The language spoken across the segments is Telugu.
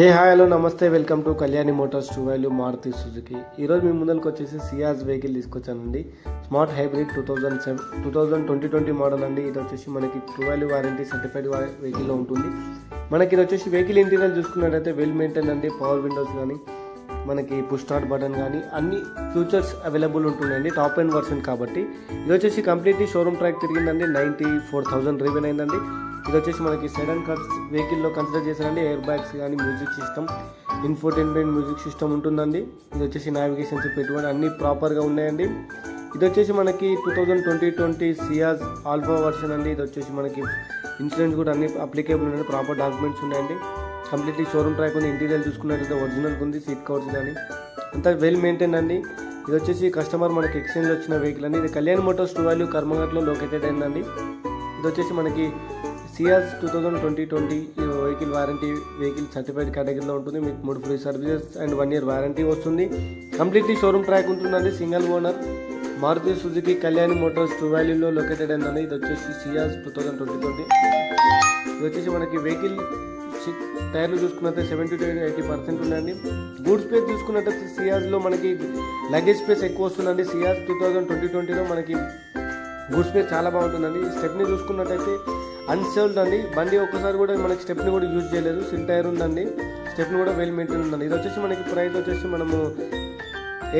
ఏ హాయ్ హలో నమస్తే welcome to Kalyani motors true value Maruti Suzuki. ఈరోజు మీ ముందరికి వచ్చేసి సియాజ్ వెహికల్ తీసుకొచ్చానండి. స్మార్ట్ హైబ్రిడ్ 2020 మోడల్ అండి. ఇది వచ్చేసి మనకి ట్రూ వాల్యూ వారంటీ సర్టిఫైడ్ వెహికల్లో ఉంటుంది. మనకి ఇది వచ్చేసి వెహికల్ ఇంటీరియర్ చూసుకున్నట్టయితే వెల్ మెయింటైన్ అండి. పవర్ విండోస్ కానీ మనకి పుష్ స్టార్ట్ బటన్ కానీ అన్ని ఫ్యూచర్స్ అవైలబుల్ ఉంటుందండి. టాప్ ఎండ్ వర్షన్ కాబట్టి ఇది వచ్చేసి కంప్లీట్లీ షోరూమ్ ట్రాక్ తిరిగిందండి. 94,000 రివెన్ అయిందండి. ఇది వచ్చేసి మనకి సెడన్ వెహికల్లో కన్సిడర్ చేశారండి. ఎయిర్ బ్యాగ్స్ కానీ music system, infotainment music system ఉంటుందండి. ఇది వచ్చేసి నావిగేషన్ పెట్టుబడి అన్నీ ప్రాపర్గా ఉన్నాయండి. ఇది వచ్చేసి మనకి 2020 సియాజ్ ఆల్ఫా వర్షన్ అండి. ఇది వచ్చేసి మనకి ఇన్సూరెన్స్ కూడా అన్ని అప్లికేబుల్ ఉన్నాయండి. ప్రాపర్ డాక్యుమెంట్స్ ఉన్నాయండి. కంప్లీట్లీ షోరూమ్ ట్రాక్ ఉంది. ఇంటీరియర్ చూసుకున్నట్లయితే ఒరిజినల్ ఉంది. సీట్ కవర్స్ కానీ అంతా వెల్ మెయింటైన్ అండి. ఇది వచ్చేసి కస్టమర్ మనకి ఎక్స్చేంజ్ వచ్చిన వెహికల్ అండి. ఇది కళ్యాణ్ మోటార్స్ ట్రూ వాల్యూ కర్మఘట్లో లొకేటెడ్ అయిందండి. ఇది వచ్చేసి మనకి Ciaz 2020 vehicle warranty vehicle certified కేటగిరీలో ఉంటుంది. మీకు 3 free services and 1 year warranty వస్తుంది. కంప్లీట్లీ షోరూమ్ ట్రాక్ ఉంటుందండి. Single owner Maruti Suzuki Kalyani motors true వాల్యూలో లొకేటెడ్ అయిందండి. ఇది వచ్చేసి సియాజ్ 2020. ఇది వచ్చేసి మనకి వెహికల్ టైర్లు చూసుకున్నట్టే 70 to 80% ఉందండి. గూడ్ స్పేస్ చూసుకున్నట్టయితే సియాజ్లో మనకి లగేజ్ స్పేస్ ఎక్కువ వస్తుందండి. సియాజ్ 2020లో మనకి గూడ్ స్పేస్ చాలా బాగుంటుందండి. స్టెప్ని చూసుకున్నట్టయితే అన్సేల్డ్ అండి. బండి ఒక్కసారి కూడా మనకి స్టెప్ని కూడా యూజ్ చేయలేదు. సిల్ టైర్ ఉందండి. స్టెప్ని కూడా వెల్ మెయింటైన్ ఉందండి. ఇది వచ్చేసి మనకి ప్రైస్ వచ్చేసి మనము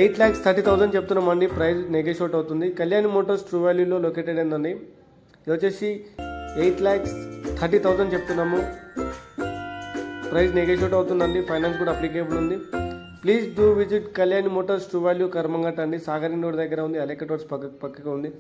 8,30,000 చెప్తున్నామండి. ప్రైస్ నెగోషియేట్ అవుతుంది. కళ్యాణి మోటార్స్ ట్రూ వాల్యూలో లొకేటెడ్ అయిందండి. ఇది వచ్చేసి 8,30,000 చెప్తున్నాము. ప్రైస్ నెగోషియేట్ అవుతుందండి. ఫైనాన్స్ కూడా అప్లికేబుల్ ఉంది. Please do visit Kalyani motors true value Karmanghat అండి. సాగర్ రోడ్ దగ్గర ఉంది. అలెకట్ రోడ్స్ పక్కగా ఉంది.